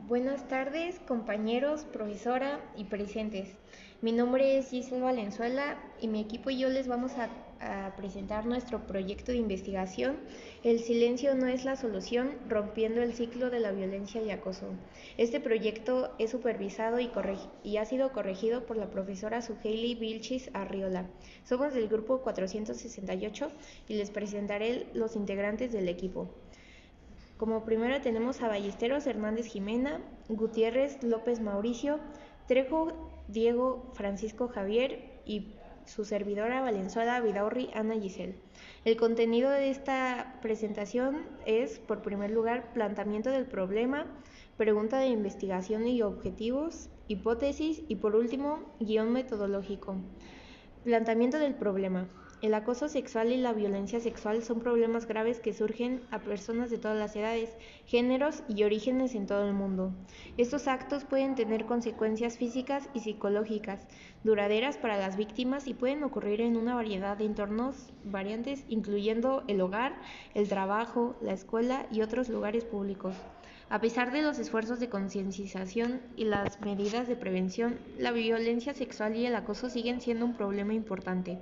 Buenas tardes, compañeros, profesora y presentes. Mi nombre es Giselle Valenzuela y mi equipo y yo les vamos a presentar nuestro proyecto de investigación El silencio no es la solución, rompiendo el ciclo de la violencia y acoso. Este proyecto es supervisado y ha sido corregido por la profesora Suheili Vilchis Arriola. Somos del grupo 468 y les presentaré los integrantes del equipo. Como primero tenemos a Ballesteros Hernández Jimena, Gutiérrez López Mauricio, Trejo Diego Francisco Javier y su servidora Valenzuela Vidaurri Ana Giselle. El contenido de esta presentación es, por primer lugar, planteamiento del problema, pregunta de investigación y objetivos, hipótesis y, por último, guión metodológico. Planteamiento del problema. El acoso sexual y la violencia sexual son problemas graves que surgen a personas de todas las edades, géneros y orígenes en todo el mundo. Estos actos pueden tener consecuencias físicas y psicológicas duraderas para las víctimas y pueden ocurrir en una variedad de entornos variantes, incluyendo el hogar, el trabajo, la escuela y otros lugares públicos. A pesar de los esfuerzos de concientización y las medidas de prevención, la violencia sexual y el acoso siguen siendo un problema importante.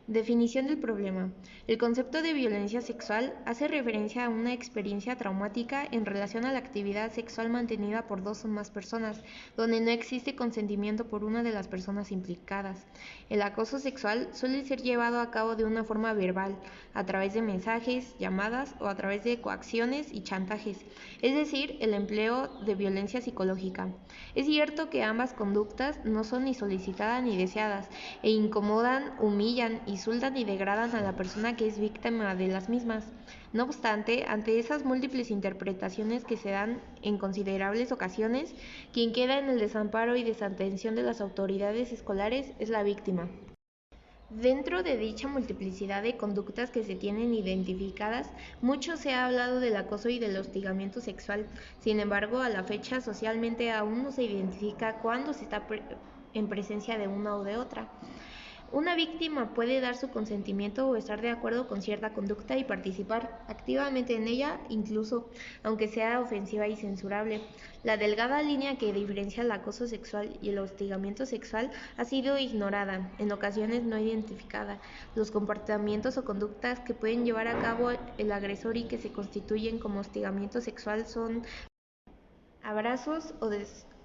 Definición del problema. El concepto de violencia sexual hace referencia a una experiencia traumática en relación a la actividad sexual mantenida por dos o más personas, donde no existe consentimiento por una de las personas implicadas. El acoso sexual suele ser llevado a cabo de una forma verbal, a través de mensajes, llamadas o a través de coacciones y chantajes, es decir, el empleo de violencia psicológica. Es cierto que ambas conductas no son ni solicitadas ni deseadas e incomodan, humillan, insultan y degradan a la persona que es víctima de las mismas. No obstante, ante esas múltiples interpretaciones que se dan en considerables ocasiones, quien queda en el desamparo y desatención de las autoridades escolares es la víctima. Dentro de dicha multiplicidad de conductas que se tienen identificadas, mucho se ha hablado del acoso y del hostigamiento sexual. Sin embargo, a la fecha socialmente aún no se identifica cuándo se está en presencia de una o de otra. Una víctima puede dar su consentimiento o estar de acuerdo con cierta conducta y participar activamente en ella, incluso aunque sea ofensiva y censurable. La delgada línea que diferencia el acoso sexual y el hostigamiento sexual ha sido ignorada, en ocasiones no identificada. Los comportamientos o conductas que pueden llevar a cabo el agresor y que se constituyen como hostigamiento sexual son abrazos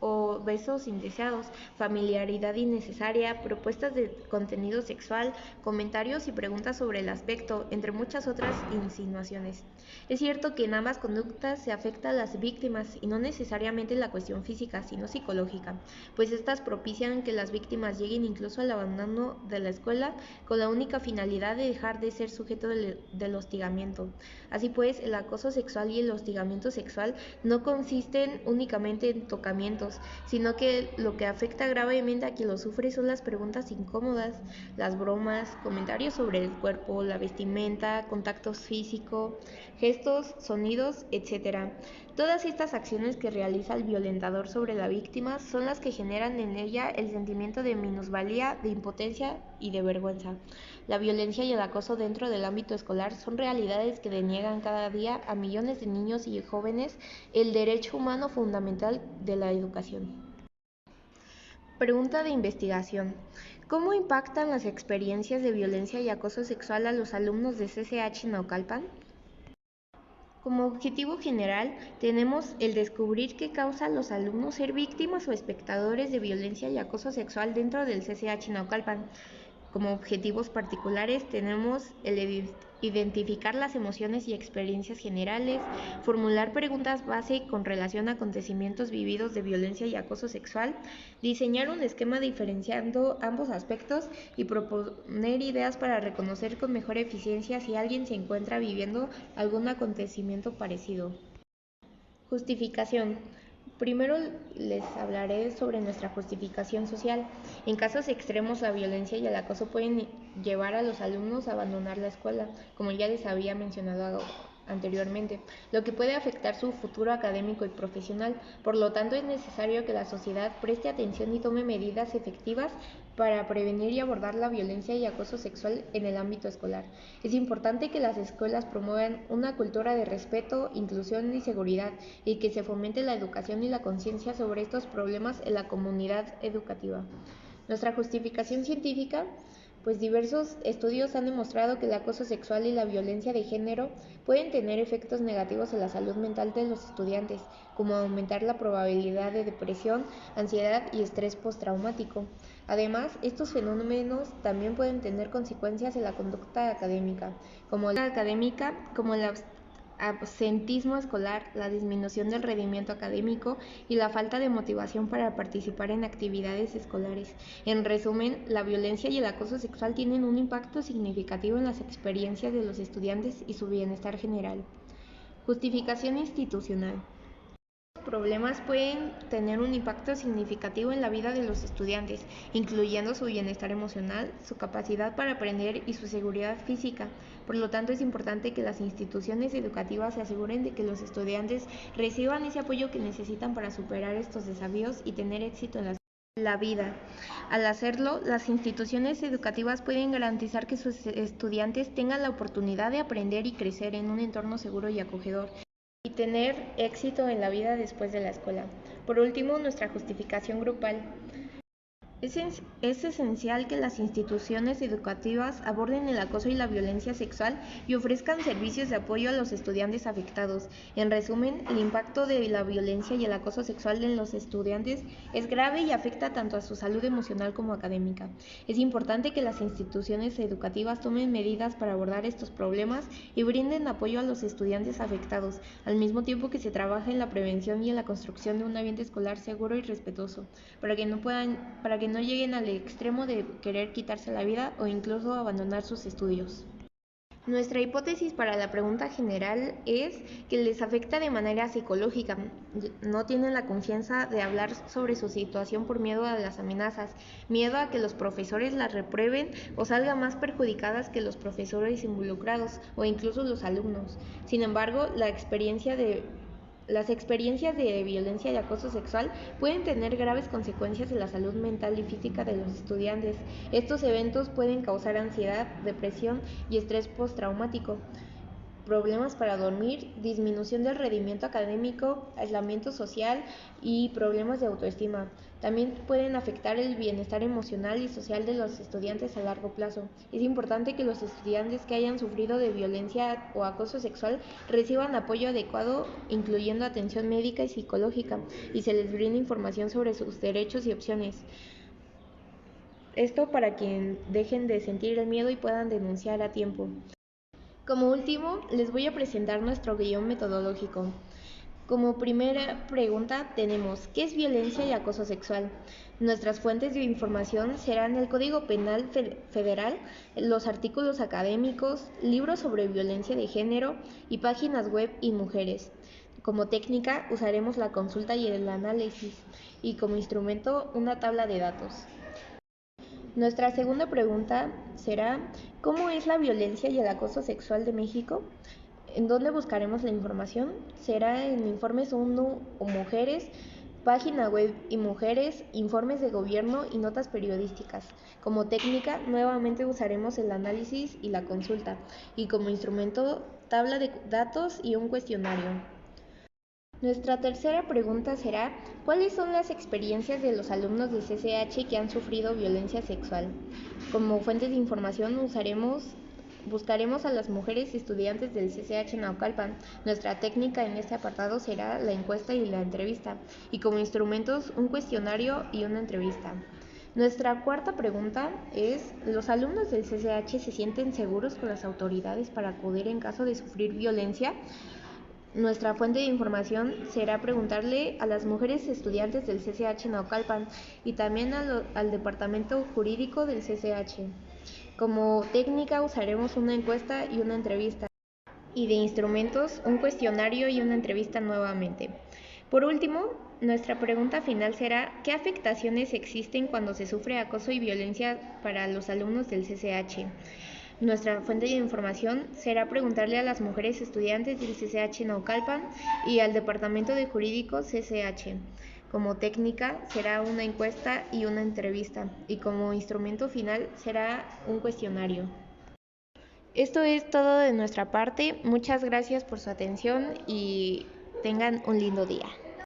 o besos indeseados, familiaridad innecesaria, propuestas de contenido sexual, comentarios y preguntas sobre el aspecto, entre muchas otras insinuaciones. Es cierto que en ambas conductas se afecta a las víctimas y no necesariamente la cuestión física, sino psicológica, pues estas propician que las víctimas lleguen incluso al abandono de la escuela con la única finalidad de dejar de ser sujeto del hostigamiento. Así pues, el acoso sexual y el hostigamiento sexual no consisten únicamente en tocamientos, sino que lo que afecta gravemente a quien lo sufre son las preguntas incómodas, las bromas, comentarios sobre el cuerpo, la vestimenta, contacto físico, gestos, sonidos, etc. Todas estas acciones que realiza el violentador sobre la víctima son las que generan en ella el sentimiento de minusvalía, de impotencia y de vergüenza. La violencia y el acoso dentro del ámbito escolar son realidades que deniegan cada día a millones de niños y jóvenes el derecho humano fundamental de la educación. Pregunta de investigación. ¿Cómo impactan las experiencias de violencia y acoso sexual a los alumnos de CCH Naucalpan? Como objetivo general, tenemos el descubrir qué causa a los alumnos ser víctimas o espectadores de violencia y acoso sexual dentro del CCH Naucalpan. Como objetivos particulares tenemos el identificar las emociones y experiencias generales, formular preguntas base con relación a acontecimientos vividos de violencia y acoso sexual, diseñar un esquema diferenciando ambos aspectos y proponer ideas para reconocer con mejor eficiencia si alguien se encuentra viviendo algún acontecimiento parecido. Justificación. Primero les hablaré sobre nuestra justificación social. En casos extremos, la violencia y el acoso pueden llevar a los alumnos a abandonar la escuela, como ya les había mencionado anteriormente, lo que puede afectar su futuro académico y profesional. Por lo tanto, es necesario que la sociedad preste atención y tome medidas efectivas para prevenir y abordar la violencia y acoso sexual en el ámbito escolar. Es importante que las escuelas promuevan una cultura de respeto, inclusión y seguridad, y que se fomente la educación y la conciencia sobre estos problemas en la comunidad educativa. Nuestra justificación científica, pues diversos estudios han demostrado que el acoso sexual y la violencia de género pueden tener efectos negativos en la salud mental de los estudiantes, como aumentar la probabilidad de depresión, ansiedad y estrés postraumático. Además, estos fenómenos también pueden tener consecuencias en la conducta académica, como el absentismo escolar, la disminución del rendimiento académico y la falta de motivación para participar en actividades escolares. En resumen, la violencia y el acoso sexual tienen un impacto significativo en las experiencias de los estudiantes y su bienestar general. Justificación institucional. Problemas pueden tener un impacto significativo en la vida de los estudiantes, incluyendo su bienestar emocional, su capacidad para aprender y su seguridad física. Por lo tanto, es importante que las instituciones educativas se aseguren de que los estudiantes reciban ese apoyo que necesitan para superar estos desafíos y tener éxito en la vida. Al hacerlo, las instituciones educativas pueden garantizar que sus estudiantes tengan la oportunidad de aprender y crecer en un entorno seguro y acogedor, y tener éxito en la vida después de la escuela. Por último, nuestra justificación grupal. Es esencial que las instituciones educativas aborden el acoso y la violencia sexual y ofrezcan servicios de apoyo a los estudiantes afectados. En resumen, el impacto de la violencia y el acoso sexual en los estudiantes es grave y afecta tanto a su salud emocional como académica. Es importante que las instituciones educativas tomen medidas para abordar estos problemas y brinden apoyo a los estudiantes afectados, al mismo tiempo que se trabaja en la prevención y en la construcción de un ambiente escolar seguro y respetuoso, para que no lleguen al extremo de querer quitarse la vida o incluso abandonar sus estudios. Nuestra hipótesis para la pregunta general es que les afecta de manera psicológica. No tienen la confianza de hablar sobre su situación por miedo a las amenazas, miedo a que los profesores las reprueben o salgan más perjudicadas que los profesores involucrados o incluso los alumnos. Sin embargo, las experiencias de violencia y acoso sexual pueden tener graves consecuencias en la salud mental y física de los estudiantes. Estos eventos pueden causar ansiedad, depresión y estrés postraumático, problemas para dormir, disminución del rendimiento académico, aislamiento social y problemas de autoestima. También pueden afectar el bienestar emocional y social de los estudiantes a largo plazo. Es importante que los estudiantes que hayan sufrido de violencia o acoso sexual reciban apoyo adecuado, incluyendo atención médica y psicológica, y se les brinde información sobre sus derechos y opciones. Esto para que dejen de sentir el miedo y puedan denunciar a tiempo. Como último, les voy a presentar nuestro guión metodológico. Como primera pregunta tenemos, ¿qué es violencia y acoso sexual? Nuestras fuentes de información serán el Código Penal Federal, los artículos académicos, libros sobre violencia de género y páginas web y mujeres. Como técnica usaremos la consulta y el análisis, y como instrumento una tabla de datos. Nuestra segunda pregunta será, ¿cómo es la violencia y el acoso sexual de México? ¿En dónde buscaremos la información? Será en informes ONU o mujeres, página web y mujeres, informes de gobierno y notas periodísticas. Como técnica, nuevamente usaremos el análisis y la consulta, y como instrumento, tabla de datos y un cuestionario. Nuestra tercera pregunta será, ¿cuáles son las experiencias de los alumnos de CCH que han sufrido violencia sexual? Como fuentes de información buscaremos a las mujeres estudiantes del CCH Naucalpan. Nuestra técnica en este apartado será la encuesta y la entrevista, y como instrumentos un cuestionario y una entrevista. Nuestra cuarta pregunta es, ¿los alumnos del CCH se sienten seguros con las autoridades para acudir en caso de sufrir violencia? Nuestra fuente de información será preguntarle a las mujeres estudiantes del CCH Naucalpan y también al departamento jurídico del CCH. Como técnica usaremos una encuesta y una entrevista, y de instrumentos un cuestionario y una entrevista nuevamente. Por último, nuestra pregunta final será, ¿qué afectaciones existen cuando se sufre acoso y violencia para los alumnos del CCH? Nuestra fuente de información será preguntarle a las mujeres estudiantes del CCH Naucalpan y al Departamento de Jurídico CCH. Como técnica será una encuesta y una entrevista, y como instrumento final será un cuestionario. Esto es todo de nuestra parte. Muchas gracias por su atención y tengan un lindo día.